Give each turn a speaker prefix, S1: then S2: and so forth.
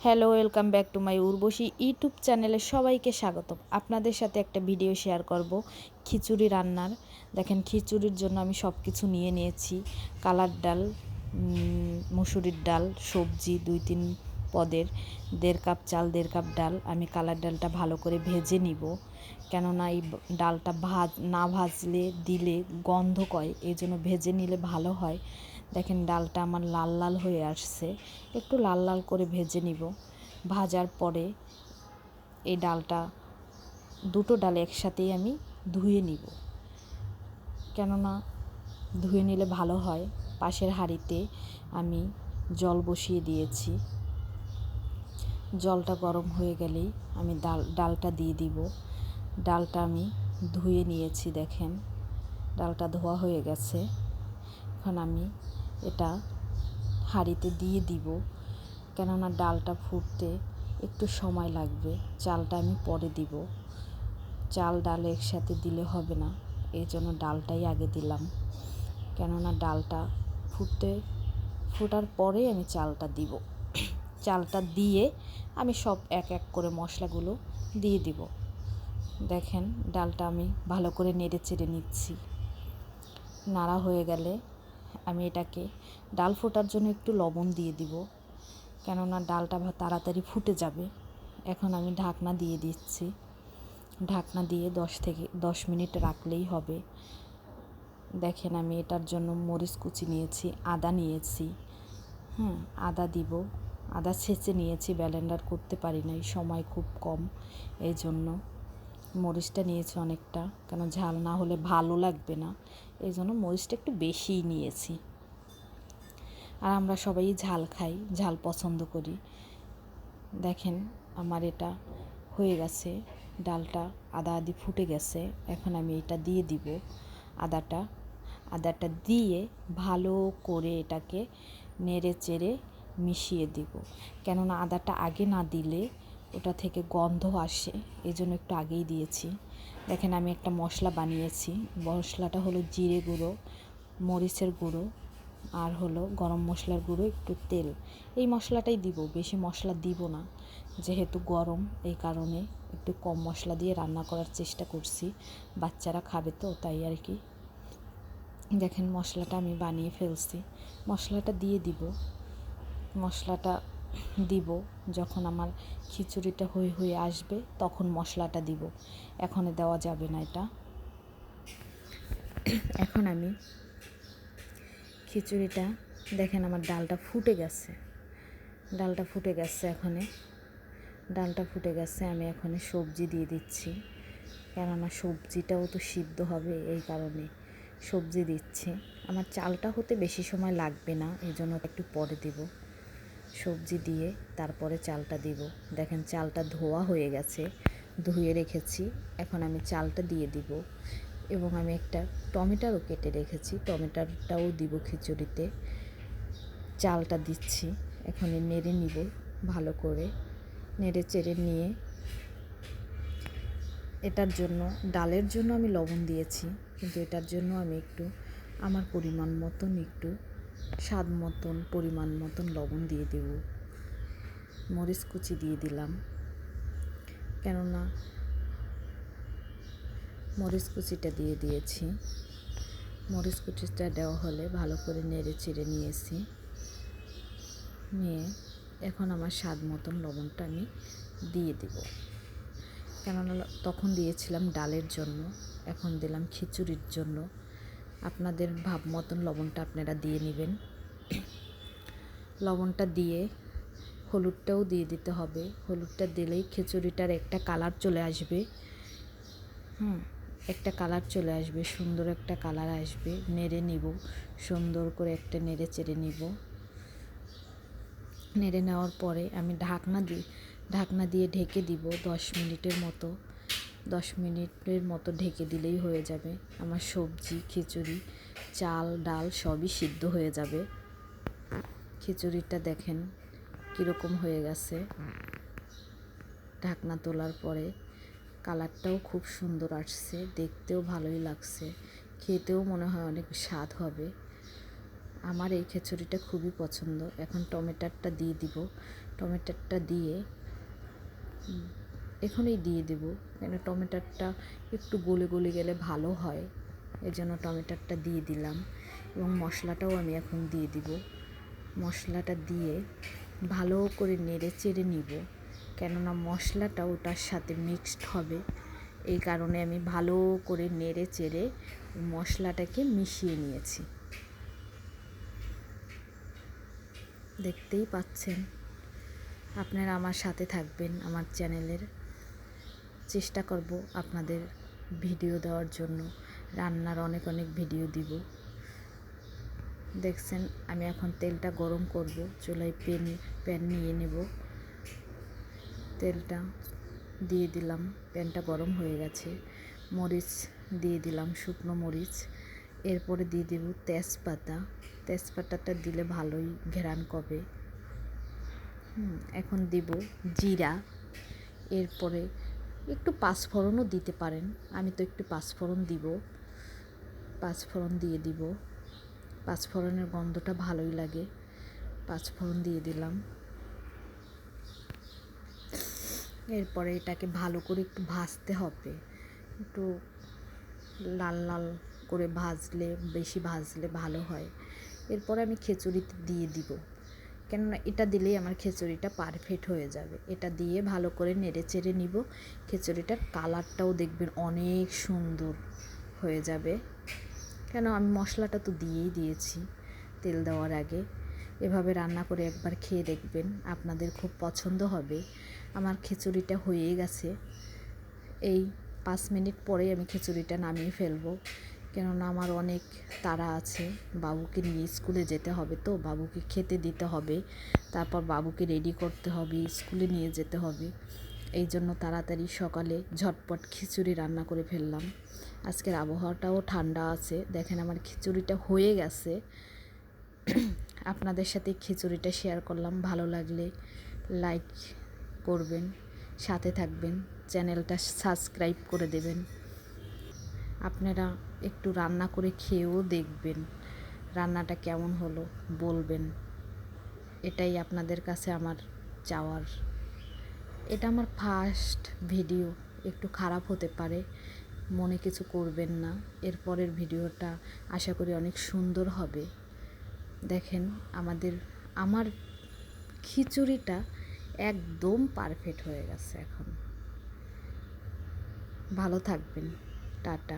S1: Hello, welcome back to my Urvashi YouTube চ্যানেলে সবাইকে স্বাগতম। আপনাদের সাথে একটা ভিডিও শেয়ার করব খিচুড়ি রান্নার। দেখেন, খিচুড়ির জন্য আমি সব কিছু নিয়ে নিয়েছি। কালার ডাল, মুসুরির ডাল, সবজি 2-3 পদের, 1.5 কাপ চাল, 1.5 কাপ ডাল। আমি কালার ডালটা ভালো করে ভেজে নিব, কেননা এই ডালটা না ভাজলে দিলে গন্ধ কয়, এই জন্য ভেজে নিলে ভালো হয়। দেখেন, ডালটা আমার লাল লাল হয়ে আসছে, একটু লাল লাল করে ভেজে নিব। ভাজার পরে এই ডালটা, দুটো ডাল একসাথেই আমি ধুয়ে নিব, কেননা ধুয়ে নিলে ভালো হয়। পাশের হাঁড়িতে আমি জল বসিয়ে দিয়েছি। জলটা গরম হয়ে গেলেই আমি ডালটা দিয়ে দিব। ডালটা আমি ধুয়ে নিয়েছি, দেখেন ডালটা ধোয়া হয়ে গেছে। এখন আমি এটা হাঁড়িতে দিয়ে দিব, কেননা ডালটা ফুটতে একটু সময় লাগবে। চালটা আমি পরে দিব, চাল ডাল একসাথে দিলে হবে না, এই জন্য ডালটাই আগে দিলাম। কেননা ডালটা ফোটার পরে আমি চালটা দিব। চালটা দিয়ে আমি সব এক এক করে মশলাগুলো দিয়ে দিব। দেখেন, ডালটা আমি ভালো করে নেড়ে চেড়ে নিচ্ছি। নাড়া হয়ে গেলে আমি এটাকে, ডাল ফোটার জন্য একটু লবণ দিয়ে দিব, কেননা ডালটা তাড়াতাড়ি ফুটে যাবে। এখন আমি ঢাকনা দিয়ে দিচ্ছি। ঢাকনা দিয়ে 10 মিনিট রাখলেই হবে। দেখেন, আমি এটার জন্য মরিচ কুচি নিয়েছি, আদা নিয়েছি। আদা দিব, আদা ছেঁচে নিয়েছি, ব্লেন্ডার করতে পারি নাই, সময় খুব কম, এই জন্য। মরিচটা নিয়েছি অনেকটা, কেন ঝাল না হলে ভালো লাগবে না, এই জন্য মরিচটা একটু বেশিই নিয়েছি। আর আমরা সবাই ঝাল খাই, ঝাল পছন্দ করি। দেখেন, আমার এটা হয়ে গেছে, ডালটা আদা আদি ফুটে গেছে। এখন আমি এটা দিয়ে দিব, আদাটা দিয়ে ভালো করে এটাকে নেড়ে চেড়ে মিশিয়ে দিব, কেননা আদাটা আগে না দিলে ওটা থেকে গন্ধ আসে, এই জন্য একটু আগেই দিয়েছি। দেখেন, আমি একটা মশলা বানিয়েছি। মশলাটা হলো জিরে গুঁড়ো, মরিচের গুঁড়ো, আর হলো গরম মশলার গুঁড়ো, একটু তেল। এই মশলাটাই দিব, বেশি মশলা দিব না, যেহেতু গরম, এই কারণে একটু কম মশলা দিয়ে রান্না করার চেষ্টা করছি। বাচ্চারা খাবে তো, তাই আর কি। দেখেন, মশলাটা আমি বানিয়ে ফেলছি। মশলাটা দিয়ে দিব। মশলাটা দিব যখন আমার খিচুড়িটা হয়ে আসবে, তখন মশলাটা দিব, এখন দেওয়া যাবে না এটা। এখন আমি খিচুড়িটা, দেখেন আমার ডালটা ফুটে গেছে। ডালটা ফুটে গেছে, আমি এখন সবজি দিয়ে দিচ্ছি, কেননা সবজিটাও তো সিদ্ধ হবে, এই কারণে সবজি দিচ্ছি। আমার চালটা হতে বেশি সময় লাগবে না, এই জন্য একটু পরে দিব। সবজি দিয়ে তারপরে চালটা দিব। দেখেন, চালটা ধোয়া হয়ে গেছে, ধুয়ে রেখেছি। এখন আমি চালটা দিয়ে দিব, এবং আমি একটা টমেটোও কেটে রেখেছি, টমেটোটাও দিব খিচুড়িতে। চালটা দিচ্ছি, এখন নেড়ে নিব ভালো করে, নেড়ে চেড়ে নিয়ে। এটার জন্য, ডালের জন্য আমি লবণ দিয়েছি, কিন্তু এটার জন্য আমি একটু আমার পরিমাণ মতন, একটু স্বাদ মতন, পরিমাণ মতন লবণ দিয়ে দেব। মরিচ কুচি দিয়ে দিলাম, কেননা মরিচ কুচিটা দিয়ে দিয়েছি। মরিচ কুচিটা দেওয়া হলে ভালো করে নেড়ে চেড়ে নিয়েছি। নিয়ে এখন আমার স্বাদ মতন লবণটা আমি দিয়ে দেব, কেননা তখন দিয়েছিলাম ডালের জন্য, এখন দিলাম খিচুড়ির জন্য। আপনাদের ভাব মতন লবণটা আপনারা দিয়ে নেবেন। লবণটা দিয়ে হলুদটাও দিয়ে দিতে হবে। হলুদটা দিলেই খিচুড়িটার একটা কালার চলে আসবে। একটা কালার চলে আসবে, সুন্দর একটা কালার আসবে। নেড়ে নিব, সুন্দর করে একটা নেড়ে চেড়ে নিব। নেড়ে নেওয়ার পরে আমি ঢাকনা দিয়ে ঢেকে দিব 10 মিনিটের মতো। 10 মিনিটের মতো ঢেকে দিলেই হয়ে যাবে। আমার সবজি, খিচুড়ি, চাল ডাল সবই সিদ্ধ হয়ে যাবে। খিচুড়িটা দেখেন কীরকম হয়ে গেছে। ঢাকনা তোলার পরে কালারটাও খুব সুন্দর আসছে, দেখতেও ভালোই লাগছে, খেতেও মনে হয় অনেক স্বাদ হবে। আমার এই খিচুড়িটা খুবই পছন্দ। এখন টমেটোটা দিয়ে দিব। টমেটোটা দিয়ে এখনই দিয়ে দেব, কেন টমেটোটা একটু গলে গলে গেলে ভালো হয়, এই জন্য টমেটোটা দিয়ে দিলাম। এবং মশলাটাও আমি এখন দিয়ে দিব। মশলাটা দিয়ে ভালো করে নেড়ে চেড়ে নিব, কেননা মশলাটা ওটার সাথে মিক্সড হবে। এই কারণে আমি ভালো করে নেড়ে চেড়ে মশলাটাকে মিশিয়ে নিয়েছি। দেখতেই পাচ্ছেন। আপনারা আমার সাথে থাকবেন। আমার চ্যানেলের চেষ্টা করব আপনাদের ভিডিও দেওয়ার জন্য, রান্নার অনেক অনেক ভিডিও দিব। দেখছেন আমি এখন তেলটা গরম করব, চুলায় প্যান নিয়ে নেব। তেলটা দিয়ে দিলাম, প্যানটা গরম হয়ে গেছে। মরিচ দিয়ে দিলাম, শুকনো মরিচ। এরপরে দিয়ে দেব তেজপাতা। তেজপাতাটা দিলে ভালোই ঘ্রাণ করবে। এখন দেব জিরা। এরপরে একটু পাঁচফোড়নও দিতে পারেন, আমি তো একটু পাঁচফোড়ন দিব। পাঁচফোড়ন দিয়ে দিব, পাঁচফোড়নের গন্ধটা ভালোই লাগে। পাঁচফোড়ন দিয়ে দিলাম। এরপরে এটাকে ভালো করে একটু ভাজতে হবে, একটু লাল লাল করে ভাজলে, বেশি ভাজলে ভালো হয়। এরপরে আমি খিচুড়িতে দিয়ে দিব, কেননা এটা দিলেই আমার খিচুড়িটা পারফেক্ট হয়ে যাবে। এটা দিয়ে ভালো করে নেড়ে চেড়ে নিব। খিচুড়িটার কালারটাও দেখবেন অনেক সুন্দর হয়ে যাবে, কেন আমি মশলাটা তো দিয়েই দিয়েছি তেল দেওয়ার আগে। এভাবে রান্না করে একবার খেয়ে দেখবেন, আপনাদের খুব পছন্দ হবে। আমার খিচুড়িটা হয়ে গেছে। এই 5 মিনিট পরেই আমি খিচুড়িটা নামিয়ে ফেলবো, কেননা আমার অনেক তাড়া আছে। বাবুকে নিয়ে স্কুলে যেতে হবে, তো বাবুকে খেতে দিতে হবে, তারপর বাবুকে রেডি করতে হবে, স্কুলে নিয়ে যেতে হবে। এই জন্য তাড়াতাড়ি সকালে ঝটপট খিচুড়ি রান্না করে ফেললাম। আজকের আবহাওয়াটাও ঠান্ডা আছে। দেখেন আমার খিচুড়িটা হয়ে গেছে। আপনাদের সাথে খিচুড়িটা শেয়ার করলাম। ভালো লাগলে লাইক করবেন, সাথে থাকবেন, চ্যানেলটা সাবস্ক্রাইব করে দেবেন। আপনারা একটু রান্না করে খেয়েও দেখবেন, রান্নাটা কেমন হলো বলবেন। এটাই আপনাদের কাছে আমার চাওয়ার। এটা আমার ফার্স্ট ভিডিও, একটু খারাপ হতে পারে, মনে কিছু করবেন না। এরপরের ভিডিওটা আশা করি অনেক সুন্দর হবে। দেখেন আমার খিচুড়িটা একদম পারফেক্ট হয়ে গেছে। এখন ভালো থাকবেন, টাটা।